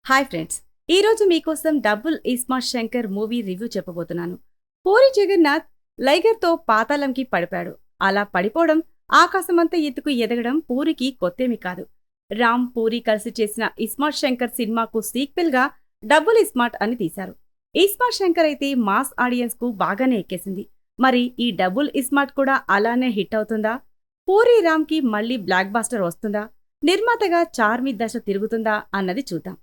Hi friends, ఈరోజు మీకోసం double iSmart Shankar movie review చెప్పబోతున్నాను. పూరి జగన్నాథ్ లైగర్తో పాతాళంకి పడిపాడు. అలా పడిపోవడం, ఆకాశమంతా ఎత్తుకు ఎదగడం పూరికి కొత్తేమీ కాదు. రామ్, పూరి కలిసి చేసిన ఇస్మార్ట్ శంకర్ సినిమాకు సీక్వెల్గా డబుల్ ఇస్మార్ట్ అని తీశారు. ఇస్మార్ట్ శంకర్ అయితే మాస్ ఆడియన్స్ కు బాగానే ఎక్కేసింది. మరి ఈ డబుల్ ఇస్మార్ట్ కూడా అలానే హిట్ అవుతుందా? పూరి రామ్ కి మళ్లీ బ్లాక్ బాస్టర్ వస్తుందా? నిర్మాతగా చార్మి దశ తిరుగుతుందా అన్నది చూద్దాం.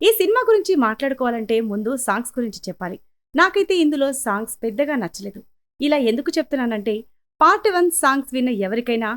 ఈ సినిమా గురించి మాట్లాడుకోవాలంటే ముందు సాంగ్స్ గురించి చెప్పాలి. నాకైతే ఇందులో సాంగ్స్ పెద్దగా నచ్చలేదు. ఇలా ఎందుకు చెప్తున్నానంటే, పార్ట్ 1 సాంగ్స్ విన్న ఎవరికైనా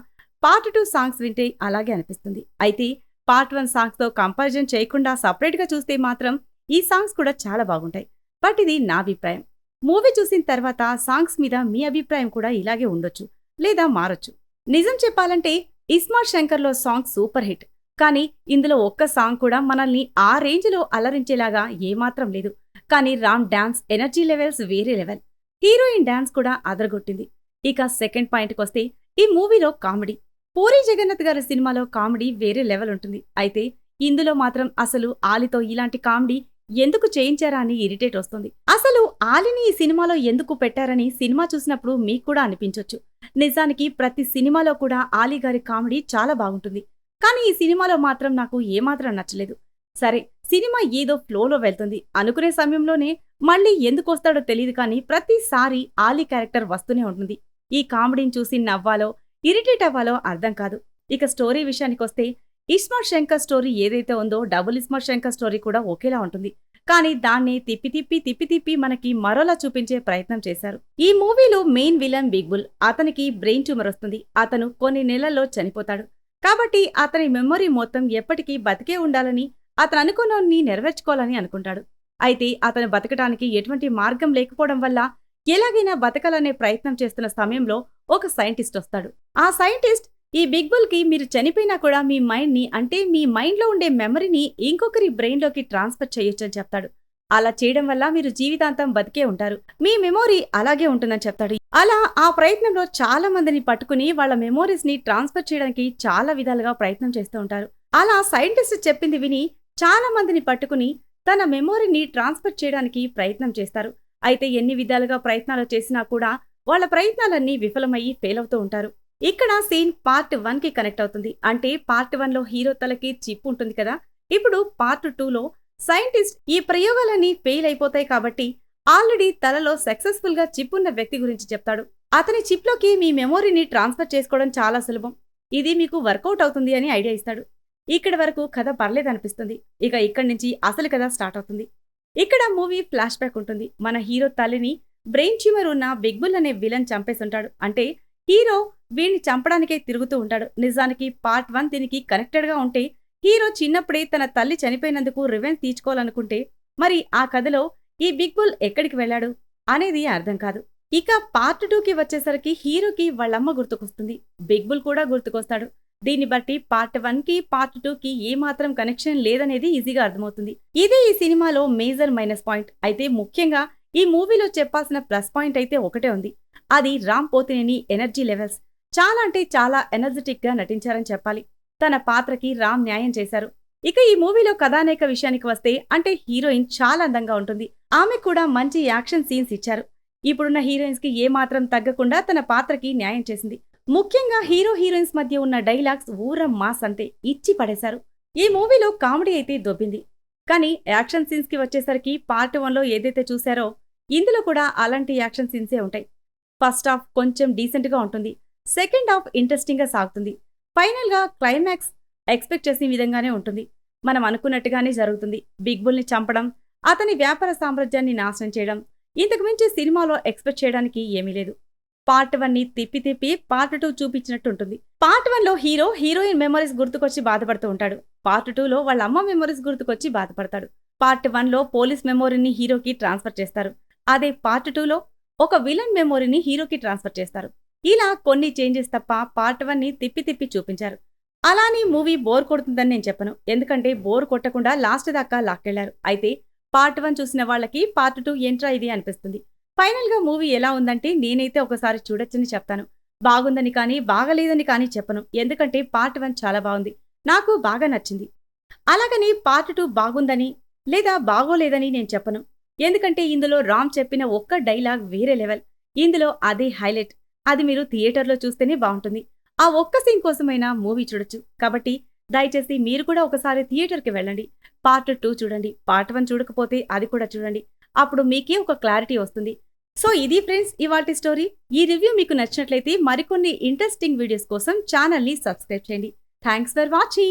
పార్ట్ 2 సాంగ్స్ వింటే అలాగే అనిపిస్తుంది. అయితే పార్ట్ 1 సాంగ్స్తో కంపారిజన్ చేయకుండా సపరేట్గా చూస్తే మాత్రం ఈ సాంగ్స్ కూడా చాలా బాగుంటాయి. బట్ ఇది నా అభిప్రాయం. మూవీ చూసిన తర్వాత సాంగ్స్ మీద మీ అభిప్రాయం కూడా ఇలాగే ఉండొచ్చు, లేదా మారొచ్చు. నిజం చెప్పాలంటే ఇస్మార్ట్ శంకర్లో సాంగ్ సూపర్ హిట్. కానీ ఇందులో ఒక్క సాంగ్ కూడా మనల్ని ఆ రేంజ్లో అలరించేలాగా ఏమాత్రం లేదు. కానీ రామ్ డాన్స్ ఎనర్జీ లెవెల్స్ వేరే లెవెల్. హీరోయిన్ డాన్స్ కూడా అదరగొట్టింది. ఇక సెకండ్ పాయింట్కి వస్తే, ఈ మూవీలో కామెడీ. పూరి జగన్నాథ్ గారి సినిమాలో కామెడీ వేరే లెవెల్ ఉంటుంది. అయితే ఇందులో మాత్రం అసలు ఆలితో ఇలాంటి కామెడీ ఎందుకు చేయించారా అని ఇరిటేట్ వస్తుంది. అసలు ఆలిని ఈ సినిమాలో ఎందుకు పెట్టారని సినిమా చూసినప్పుడు మీకు కూడా అనిపించొచ్చు. నిజానికి ప్రతి సినిమాలో కూడా ఆలీ గారి కామెడీ చాలా బాగుంటుంది. కానీ ఈ సినిమాలో మాత్రం నాకు ఏమాత్రం నచ్చలేదు. సరే, సినిమా ఏదో ఫ్లోలో వెళ్తుంది అనుకునే సమయంలోనే మళ్ళీ ఎందుకొస్తాడో తెలియదు, కానీ ప్రతిసారి ఆలీ క్యారెక్టర్ వస్తూనే ఉంటుంది. ఈ కామెడీని చూసి నవ్వాలో ఇరిటేట్ అవ్వాలో అర్థం కాదు. ఇక స్టోరీ విషయానికొస్తే, ఇస్మార్ట్ శంకర్ స్టోరీ ఏదైతే ఉందో డబుల్ ఇస్మార్ట్ శంకర్ స్టోరీ కూడా ఒకేలా ఉంటుంది. కానీ దాన్ని తిప్పి మనకి మరోలా చూపించే ప్రయత్నం చేశారు. ఈ మూవీలో మెయిన్ విలన్ బిగ్ బుల్. అతనికి బ్రెయిన్ ట్యూమర్ వస్తుంది. అతను కొన్ని నెలల్లో చనిపోతాడు. కాబట్టి అతని మెమొరీ మొత్తం ఎప్పటికీ బతికే ఉండాలని, అతను అనుకున్నన్ని నెరవేర్చుకోవాలని అనుకుంటాడు. అయితే అతను బతకటానికి ఎటువంటి మార్గం లేకపోవడం వల్ల ఎలాగైనా బతకాలనే ప్రయత్నం చేస్తున్న సమయంలో ఒక సైంటిస్ట్ వస్తాడు. ఆ సైంటిస్ట్ ఈ బిగ్ బుల్ కి మీరు చనిపోయినా కూడా మీ మైండ్ ని, అంటే మీ మైండ్ లో ఉండే మెమరీని ఇంకొకరి బ్రెయిన్ లోకి ట్రాన్స్ఫర్ చేయొచ్చని చెప్తాడు. అలా చేయడం వల్ల మీరు జీవితాంతం బతికే ఉంటారు, మీ మెమొరీ అలాగే ఉంటుందని చెప్తాడు. అలా ఆ ప్రయత్నంలో చాలా మందిని పట్టుకుని వాళ్ళ మెమోరీస్ ని ట్రాన్స్ఫర్ చేయడానికి చాలా విధాలుగా ప్రయత్నం చేస్తూ ఉంటారు. అలా సైంటిస్ట్ చెప్పింది విని చాలా మందిని పట్టుకుని తన మెమోరీని ట్రాన్స్ఫర్ చేయడానికి ప్రయత్నం చేస్తారు. అయితే ఎన్ని విధాలుగా ప్రయత్నాలు చేసినా కూడా వాళ్ళ ప్రయత్నాలన్నీ విఫలమయ్యి ఫెయిల్ అవుతూ ఉంటారు. ఇక్కడ సీన్ పార్ట్ 1 కి కనెక్ట్ అవుతుంది. అంటే పార్ట్ 1 లో హీరో తలకి చిప్ ఉంటుంది కదా, ఇప్పుడు పార్ట్ 2 లో సైంటిస్ట్ ఈ ప్రయోగాలన్నీ ఫెయిల్ అయిపోతాయి కాబట్టి ఆల్రెడీ తలలో సక్సెస్ఫుల్ గా చిప్ ఉన్న వ్యక్తి గురించి చెప్తాడు. అతని చిప్ లోకి మీ మెమోరీని ట్రాన్స్ఫర్ చేసుకోవడం చాలా సులభం, ఇది మీకు వర్కౌట్ అవుతుంది అని ఐడియా ఇస్తాడు. ఇక్కడి వరకు కథ పర్లేదనిపిస్తుంది. ఇక ఇక్కడి నుంచి అసలు కథ స్టార్ట్ అవుతుంది. ఇక్కడ మూవీ ఫ్లాష్ బ్యాక్ ఉంటుంది. మన హీరో తల్లిని బ్రెయిన్ ట్యూమర్ ఉన్న బిగ్ బుల్ అనే విలన్ చంపేస్తుంటాడు. అంటే హీరో వీడిని చంపడానికే తిరుగుతూ ఉంటాడు. నిజానికి పార్ట్ 1 దీనికి కనెక్టెడ్ గా ఉంటే, హీరో చిన్నప్పుడే తన తల్లి చనిపోయినందుకు రివెంజ్ తీర్చుకోవాలనుకుంటే, మరి ఆ కథలో ఈ బిగ్ బుల్ ఎక్కడికి వెళ్ళాడు అనేది అర్థం కాదు. ఇక పార్ట్ 2కి వచ్చేసరికి హీరోకి వాళ్ళమ్మ గుర్తుకొస్తుంది, బిగ్ బుల్ కూడా గుర్తుకొస్తాడు. దీన్ని బట్టి పార్ట్ 1కి పార్ట్ 2కి ఏమాత్రం కనెక్షన్ లేదనేది ఈజీగా అర్థమవుతుంది. ఇదే ఈ సినిమాలో మేజర్ మైనస్ పాయింట్. అయితే ముఖ్యంగా ఈ మూవీలో చెప్పాల్సిన ప్లస్ పాయింట్ అయితే ఒకటే ఉంది. అది రామ్ పోతినేని ఎనర్జీ లెవెల్స్. చాలా అంటే చాలా ఎనర్జెటిక్ గా నటించారని చెప్పాలి. తన పాత్రకి రామ్ న్యాయం చేశారు. ఇక ఈ మూవీలో కథానాయిక విషయానికి వస్తే, అంటే హీరోయిన్ చాలా అందంగా ఉంటుంది. ఆమె కూడా మంచి యాక్షన్ సీన్స్ ఇచ్చారు. ఇప్పుడున్న హీరోయిన్స్ కి ఏమాత్రం తగ్గకుండా తన పాత్రకి న్యాయం చేసింది. ముఖ్యంగా హీరో హీరోయిన్స్ మధ్య ఉన్న డైలాగ్స్ ఊరం మాస్ అంతే ఇచ్చి పడేశారు. ఈ మూవీలో కామెడీ అయితే దొబ్బింది. కానీ యాక్షన్ సీన్స్ కి వచ్చేసరికి పార్ట్ 1లో ఏదైతే చూశారో ఇందులో కూడా అలాంటి యాక్షన్ సీన్సే ఉంటాయి. ఫస్ట్ హాఫ్ కొంచెం డీసెంట్ గా ఉంటుంది. సెకండ్ హాఫ్ ఇంట్రెస్టింగ్ గా సాగుతుంది. ఫైనల్ గా క్లైమాక్స్ ఎక్స్పెక్ట్ చేసిన విధంగానే ఉంటుంది. మనం అనుకున్నట్టుగానే జరుగుతుంది. బిగ్ బుల్ ని చంపడం, అతని వ్యాపార సామ్రాజ్యాన్ని నాశనం చేయడం, ఇంతకు మించి సినిమాలో ఎక్స్పెక్ట్ చేయడానికి ఏమీ లేదు. పార్ట్ 1 ని తిప్పి పార్ట్ 2 చూపించినట్టు ఉంటుంది. పార్ట్ 1లో హీరో హీరోయిన్ మెమరీస్ గుర్తుకొచ్చి బాధపడుతూ ఉంటాడు. పార్ట్ 2లో వాళ్ళ అమ్మ మెమరీస్ గుర్తుకొచ్చి బాధపడతాడు. పార్ట్ 1లో పోలీస్ మెమోరీని హీరోకి ట్రాన్స్ఫర్ చేస్తారు. అదే పార్ట్ 2లో ఒక విలన్ మెమోరీని హీరోకి ట్రాన్స్ఫర్ చేస్తారు. ఇలా కొన్ని చేంజెస్ తప్ప పార్ట్ 1 ని తిప్పి చూపించారు. అలానే మూవీ బోర్ కొడుతుందని నేను చెప్పను, ఎందుకంటే బోర్ కొట్టకుండా లాస్ట్ దాకా లాక్కెళ్లారు. అయితే పార్ట్ 1 చూసిన వాళ్ళకి పార్ట్ 2 ఏంట్రా ఇది అనిపిస్తుంది. ఫైనల్ గా మూవీ ఎలా ఉందంటే, నేనైతే ఒకసారి చూడొచ్చని చెప్తాను. బాగుందని కానీ బాగలేదని కానీ చెప్పను, ఎందుకంటే పార్ట్ 1 చాలా బాగుంది, నాకు బాగా నచ్చింది. అలాగని పార్ట్ 2 బాగుందని లేదా బాగోలేదని నేను చెప్పను. ఎందుకంటే ఇందులో రామ్ చెప్పిన ఒక్క డైలాగ్ వేరే లెవెల్. ఇందులో అదే హైలైట్. అది మీరు థియేటర్‌లో చూస్తేనే బావుంటుంది. ఆ ఒక్క సీన్ కోసమైనా మూవీ చూడొచ్చు. కాబట్టి దయచేసి మీరు కూడా ఒకసారి థియేటర్‌కి వెళ్ళండి. పార్ట్ 2 చూడండి. పార్ట్ 1 చూడకపోతే అది కూడా చూడండి. అప్పుడు మీకే ఒక క్లారిటీ వస్తుంది. సో ఇది ఫ్రెండ్స్ ఇవాల్టి స్టోరీ. ఈ రివ్యూ మీకు నచ్చినట్లయితే మరికొన్ని ఇంట్రెస్టింగ్ వీడియోస్ కోసం ఛానల్‌ని సబ్స్క్రైబ్ చేయండి. Thanks for watching.